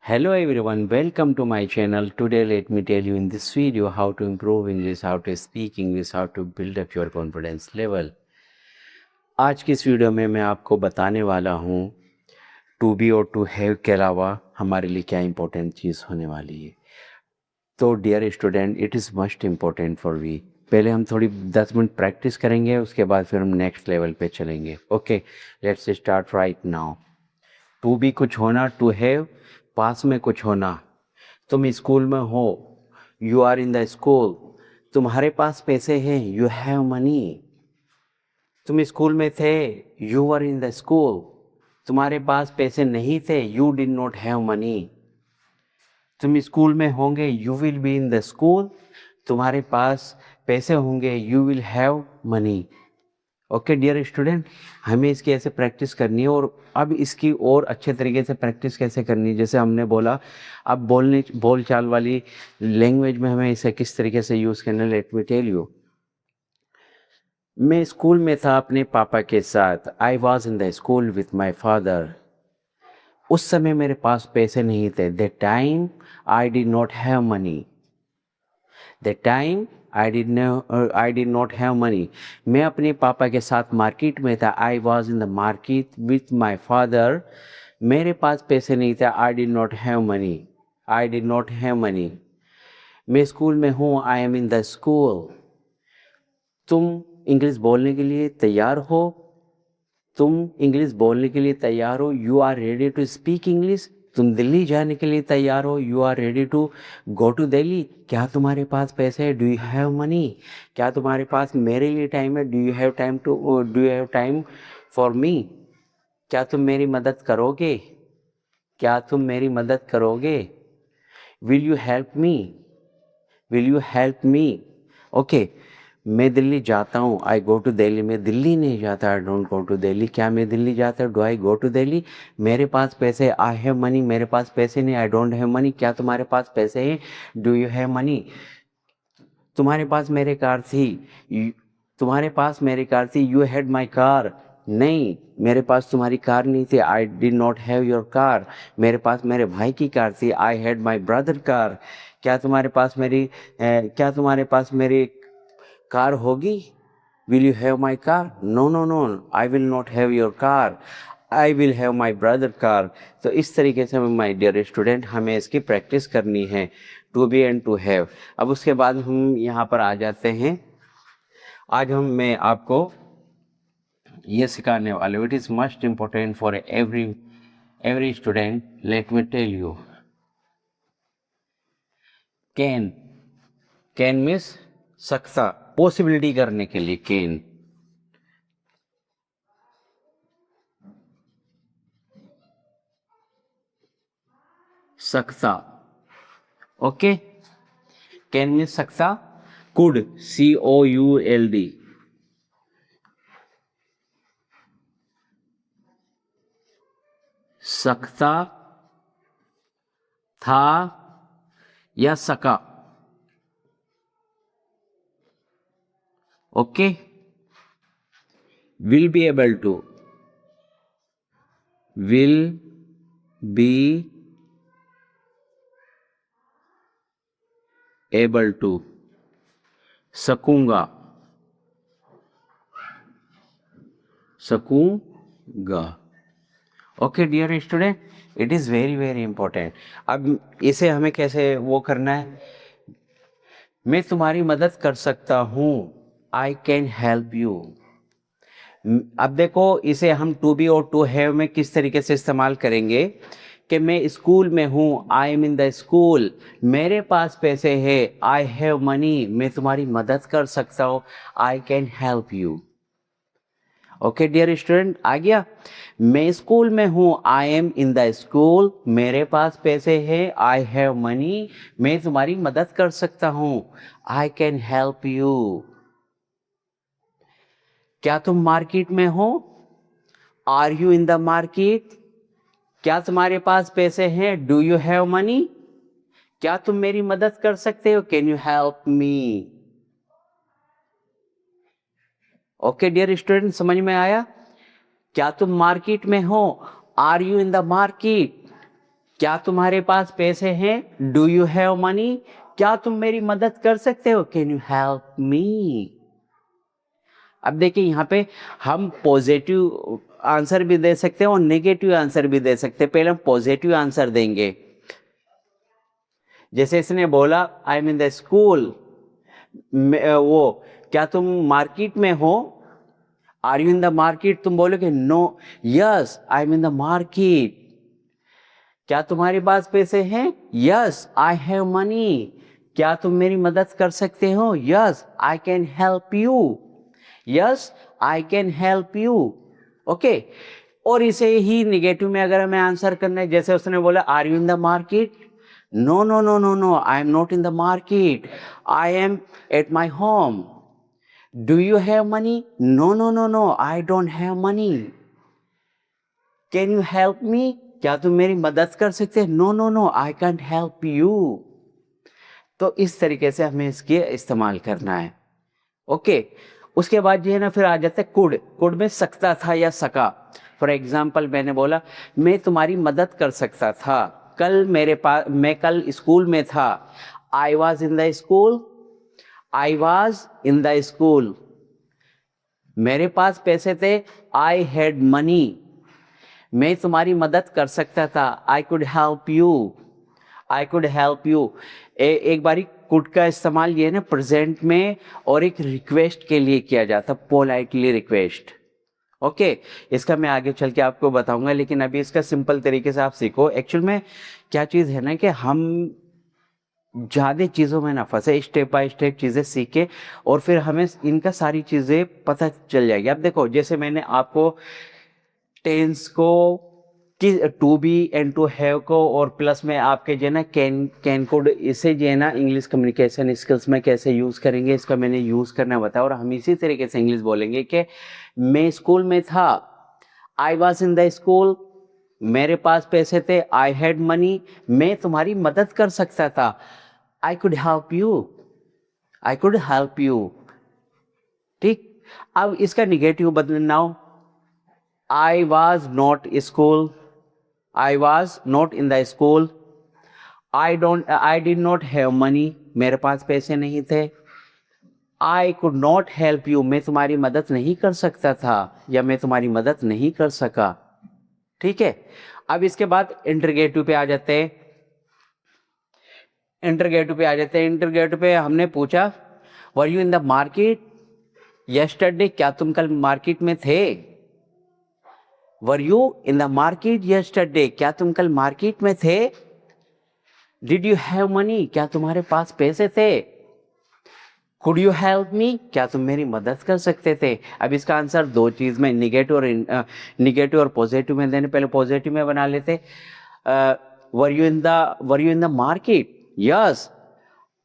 Hello everyone, welcome to my channel. Today let me tell you in this video how to improve English, how to speak English, how to build up your confidence level. आज की इस video में मैं आपको बताने वाला हूँ to be और टू हैव के अलावा हमारे लिए क्या इंपॉर्टेंट चीज़ होने वाली है. तो dear student, it is must important for we. पहले हम थोड़ी 10 मिनट प्रैक्टिस करेंगे, उसके बाद फिर हम नेक्स्ट लेवल पे चलेंगे. Okay, let's start right now. To be कुछ होना, टू हैव पास में कुछ होना. तुम स्कूल में हो, you are in the school. तुम्हारे पास पैसे हैं, यू हैव मनी. तुम स्कूल में थे, you are in the school. तुम्हारे पास पैसे नहीं थे, you did not have money. तुम स्कूल में होंगे, you will be in the school. तुम्हारे पास पैसे होंगे, you will have money. Okay dear student, हमें इसकी ऐसे प्रैक्टिस करनी है. और अब इसकी और अच्छे तरीके से प्रैक्टिस कैसे करनी है, जैसे हमने बोला, अब बोल चाल वाली लैंग्वेज में हमें इसे किस तरीके से यूज़ करना है, लेट मी टेल यू. मैं स्कूल में था अपने पापा के साथ. आई was in the school with my father. उस समय मेरे पास पैसे नहीं थे. That time I did not have money. That time I did not have money. मैं अपने पापा के साथ मार्केट में था. आई was in the market with my father. मेरे पास पैसे नहीं थे. I did not have money. I did not have money. मैं स्कूल में हूँ. I am in the school. तुम इंग्लिश बोलने के लिए तैयार हो. तुम इंग्लिश बोलने के लिए तैयार हो. You are ready to speak English. तुम दिल्ली जाने के लिए तैयार हो. You are ready to go to Delhi. क्या तुम्हारे पास पैसे है? Do you have money? क्या तुम्हारे पास मेरे लिए टाइम है? Do you have time for me? क्या तुम मेरी मदद करोगे? क्या तुम मेरी मदद करोगे? Will you help me? Will you help me? Okay, मैं दिल्ली जाता हूँ. I go to Delhi. मैं दिल्ली नहीं जाता. I don't go to Delhi. क्या मैं दिल्ली जाता हूँ? Do I go to Delhi? मेरे पास पैसे. I have money. मेरे पास पैसे नहीं. I don't have money. क्या तुम्हारे पास पैसे हैं? Do you have money? तुम्हारे पास मेरी कार थी. तुम्हारे पास मेरी कार थी. You had my car. नहीं, मेरे पास तुम्हारी कार नहीं थी. I did not have your car. मेरे पास मेरे भाई की कार थी. I had my brother car. क्या तुम्हारे पास मेरी कार होगी? Will you have my car? No no no, I will not have your car. I will have my brother car. तो इस तरीके से माई डियर स्टूडेंट हमें इसकी प्रैक्टिस करनी है, to be and to have. अब उसके बाद हम यहाँ पर आ जाते हैं. आज मैं आपको ये सिखाने वाले हूँ. It is must important for every student. Let me tell you. Can. Can means सकता, पॉसिबिलिटी करने के लिए कैन. सकता. ओके, कैन मीन्स सकता. Could, COULD. सकता था या सका. Okay, will be able to. Will be able to. सकूंगा. सकूंगा. Okay dear student, it is very very important. अब इसे हमें कैसे वो करना है. मैं तुम्हारी मदद कर सकता हूँ. I can help you. अब देखो, इसे हम टू बी और टू हैव में किस तरीके से इस्तेमाल करेंगे कि मैं स्कूल में हूँ. I am in the school. मेरे पास पैसे हैं. I have money. मैं तुम्हारी मदद कर सकता हूँ. I can help you. Okay dear student, आ गया. मैं स्कूल में हूँ. I am in the school. मेरे पास पैसे हैं. I have money. मैं तुम्हारी मदद कर सकता हूँ. I can help you. क्या तुम मार्केट में हो? Are you in the market? क्या तुम्हारे पास पैसे हैं? Do you have money? क्या तुम मेरी मदद कर सकते हो? Can you help me? Okay dear student, समझ में आया? क्या तुम मार्केट में हो? Are you in the market? क्या तुम्हारे पास पैसे हैं? Do you have money? क्या तुम मेरी मदद कर सकते हो? Can you help me? अब देखिए यहाँ पे हम पॉजिटिव आंसर भी दे सकते हैं और नेगेटिव आंसर भी दे सकते हैं। पहले हम पॉजिटिव आंसर देंगे। जैसे इसने बोला I am in the school, वो क्या तुम मार्केट में हो? Are you in the market? तुम बोलोगे no, yes I am in the market. क्या तुम्हारे पास पैसे हैं? Yes I have money. क्या तुम मेरी मदद कर सकते हो? Yes I can help you. Yes I can help you. Okay. और इसे ही निगेटिव में अगर हमें आंसर करना है, जैसे उसने बोला are you in the market? No no no no no, I am not in the market, I am at my home. Do you have money? No no no no, I don't have money. Can you help मी? क्या तुम मेरी मदद कर सकते हैं? No no no, I can't help you. तो इस तरीके से हमें इसके इस्तेमाल करना है। ओके। उसके बाद जो है ना, फिर आ जाता है कुड। कुड में सकता था या सका। फॉर एग्जाम्पल मैंने बोला मैं तुम्हारी मदद कर सकता था। कल मेरे पास, मैं कल स्कूल में था। आई was in the school. I was in the school. मेरे पास पैसे थे। I had money. मैं तुम्हारी मदद कर सकता था। I could help you. I could help you. एक बारी कुड का इस्तेमाल ये है ना प्रेजेंट में और एक रिक्वेस्ट के लिए किया जाता, पोलाइटली रिक्वेस्ट। ओके। इसका मैं आगे चल के आपको बताऊंगा, लेकिन अभी इसका सिंपल तरीके से आप सीखो। एक्चुअल में क्या चीज़ है ना कि हम ज़्यादा चीज़ों में ना फंसे, स्टेप बाय स्टेप चीज़ें सीखे और फिर हमें इनका सारी चीज़ें पता चल जाएगी। अब देखो, जैसे मैंने आपको टेंस को कि to be and to have को और प्लस में आपके जो है ना कैन कोड, इसे जो है ना इंग्लिश कम्युनिकेशन स्किल्स में कैसे यूज़ करेंगे, इसका मैंने यूज़ करना बताया। और हम इसी तरीके से इंग्लिश बोलेंगे कि मैं स्कूल में था। आई वॉज इन द स्कूल। मेरे पास पैसे थे। I had money. मैं तुम्हारी मदद कर सकता था। I could help you. I could help you. ठीक। अब इसका निगेटिव बदलना हो, आई was not school. I was not in the school. I did not have money. मेरे पास पैसे नहीं थे। I could not help you. मैं तुम्हारी मदद नहीं कर सकता था या मैं तुम्हारी मदद नहीं कर सका। ठीक है। अब इसके बाद इंटरगेटिव पे आ जाते हैं। इंटरगेटिव पे हमने पूछा were you in the market yesterday? क्या तुम कल मार्केट में थे? Were you in the market yesterday? क्या तुम कल मार्केट में थे? Did you have money? क्या तुम्हारे पास पैसे थे? कुड यू हेल्प मी? क्या तुम मेरी मदद कर सकते थे? अब इसका आंसर दो चीज में, निगेटिव और पॉजिटिव में देने। पहले पॉजिटिव में बना लेते। Were you in the market? Yes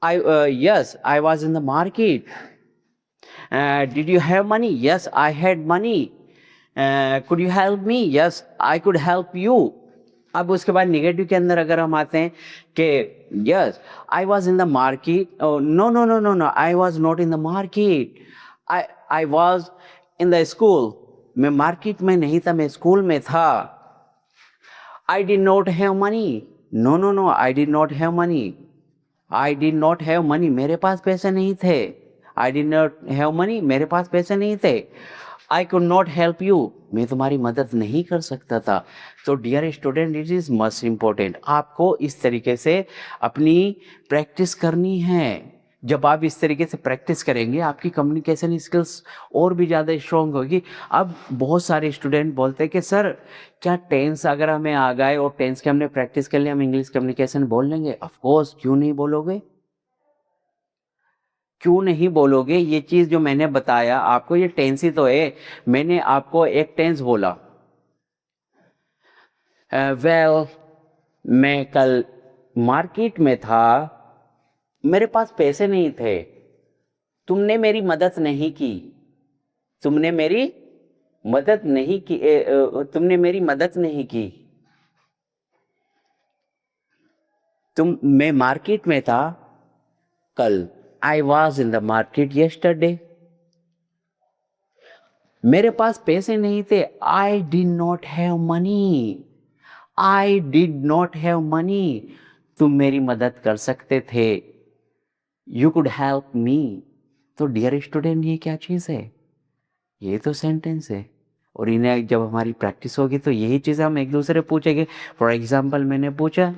I was in the market. Did you have money? Yes I had money. Could you help me? Yes I could help you. अब उसके बाद निगेटिव के अंदर अगर हम आते हैं कि yes I was in the market, no no no no no, I was not in the market, I was in the school. मैं मार्केट में नहीं था, मैं स्कूल में था। I did not have money. No no no, I did not have money. I did not have money, मेरे पास पैसे नहीं थे। I did not have money, मेरे पास पैसे नहीं थे। I could not help you, मैं तुम्हारी मदद नहीं कर सकता था। तो dear student, it is must important, आपको इस तरीके से अपनी प्रैक्टिस करनी है। जब आप इस तरीके से प्रैक्टिस करेंगे आपकी कम्युनिकेशन स्किल्स और भी ज़्यादा स्ट्रॉन्ग होगी। अब बहुत सारे स्टूडेंट बोलते हैं कि सर क्या टेंस अगर हमें आ गए और टेंस के हमने प्रैक्टिस कर लिया हम इंग्लिश कम्युनिकेशन बोल लेंगे? ऑफ कोर्स, क्यों नहीं बोलोगे? क्यों नहीं बोलोगे? ये चीज़ जो मैंने बताया आपको, ये टेंस ही तो है। मैंने आपको एक टेंस बोला, वेल मैं कल मार्केट में था, मेरे पास पैसे नहीं थे, तुमने मेरी मदद नहीं की। तुमने मेरी मदद नहीं की। तुमने मेरी मदद नहीं की। मैं मार्केट में था कल। आई was in the market yesterday. मेरे पास पैसे नहीं थे। I did not have money. I did not have money, तुम मेरी मदद कर सकते थे, यू कुड हेल्प मी। तो डियर स्टूडेंट, ये क्या चीज़ है? ये तो सेंटेंस है। और इन्हें जब हमारी प्रैक्टिस होगी तो यही चीज़ हम एक दूसरे पूछेंगे। फॉर एग्जाम्पल, मैंने पूछा,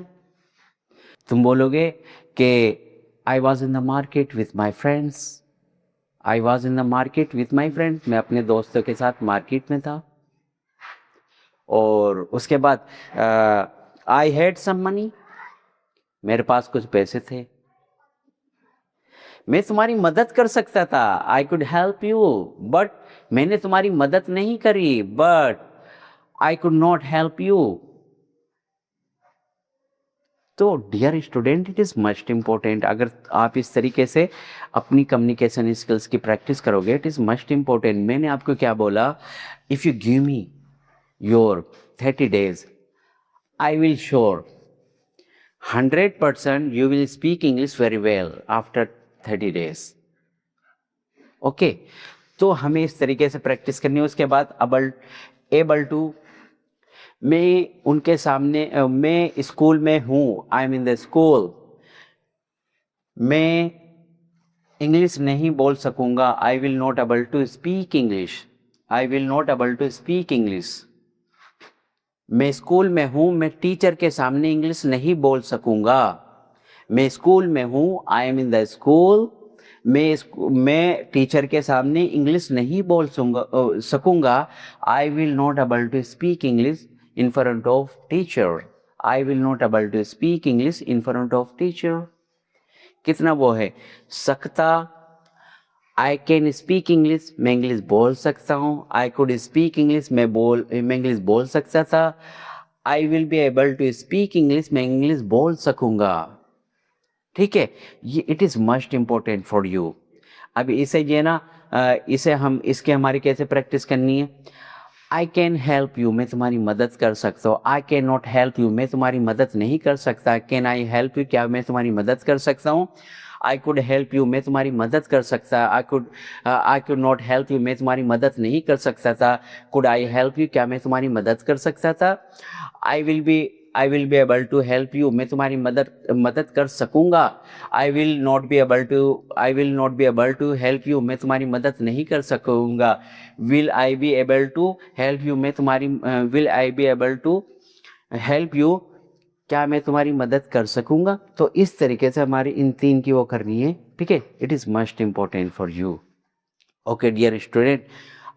तुम बोलोगे कि आई was in the market with my friends. I was in the market with my friends, मैं अपने दोस्तों के साथ मार्केट में था। और उसके बाद आई हैड सम मनी, मेरे पास कुछ पैसे थे। मैं तुम्हारी मदद कर सकता था, I could help you, but मैंने तुम्हारी मदद नहीं करी, but I could not help you. तो dear student, it is must important, अगर आप इस तरीके से अपनी कम्युनिकेशन स्किल्स की प्रैक्टिस करोगे, इट इज़ मस्ट इम्पोर्टेंट। मैंने आपको क्या बोला, if you give me your 30 days, I will sure 100% you will speak English very well after 30 days. Okay, तो हमें इस तरीके से प्रैक्टिस करनी है। उसके बाद एबल टू, मैं उनके सामने, मैं स्कूल में हूँ, I am in the school. मैं इंग्लिश नहीं बोल सकूँगा, I will not able to speak English, I will not able to speak English. मैं स्कूल में हूँ, मैं टीचर के सामने इंग्लिश नहीं बोल सकूँगा। मैं स्कूल में हूँ, I am in the school. मैं टीचर के सामने इंग्लिश नहीं बोल सकूँगा, I will not able to speak English in front of teacher. I will not able to speak English in front of teacher. कितना वो है सकता, आई कैन स्पीक इंग्लिश, मैं इंग्लिश बोल सकता हूँ। आई कुड स्पीक इंग्लिश, मैं English बोल सकता था। I will be able to speak English, मैं इंग्लिश बोल सकूँगा। ठीक है, ये it is must important for you. अब इसे ये ना, इसे हम इसके हमारी कैसे प्रैक्टिस करनी है। आई कैन हेल्प यू, मैं तुम्हारी मदद कर सकता हूँ। I can not help you, मैं तुम्हारी मदद नहीं कर सकता। कैन आई हेल्प यू, क्या मैं तुम्हारी मदद कर सकता हूँ। आई कुड हेल्प यू, मैं तुम्हारी मदद कर सकता। आई कुड नॉट हेल्प यू, मैं तुम्हारी मदद नहीं कर सकता था। कुड आई हेल्प यू, क्या मैं तुम्हारी मदद कर सकता था। I will be able to help you, मैं तुम्हारी मदद कर सकूँगा। I will not be able to help you, मैं तुम्हारी मदद नहीं कर सकूँगा। Will I be able to help you, will I be able to help you, क्या मैं तुम्हारी मदद कर सकूँगा। तो इस तरीके से हमारी इन तीन की वो करनी है। ठीक है, it is must important for you. Okay dear student,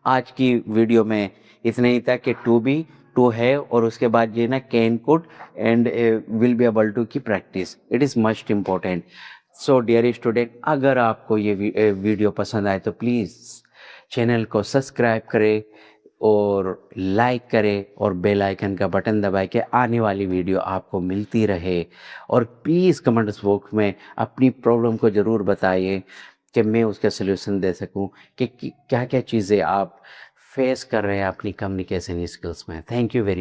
आज की वीडियो में इतना ही था कि टू बी, टू है, और उसके बाद ये ना can, could and will be able to की practice, it is must important. So dear student, अगर आपको ये वीडियो पसंद आए तो प्लीज़ चैनल को सब्सक्राइब करें और लाइक करें और बेल आइकन का बटन दबाए कि आने वाली वीडियो आपको मिलती रहे। और प्लीज़ कमेंट्स बॉक्स में अपनी प्रॉब्लम को ज़रूर बताइए कि मैं उसका सलूशन दे सकूं कि क्या क्या चीज़ें आप फेस कर रहे हैं अपनी कम्युनिकेशन स्किल्स में। Thank you very much.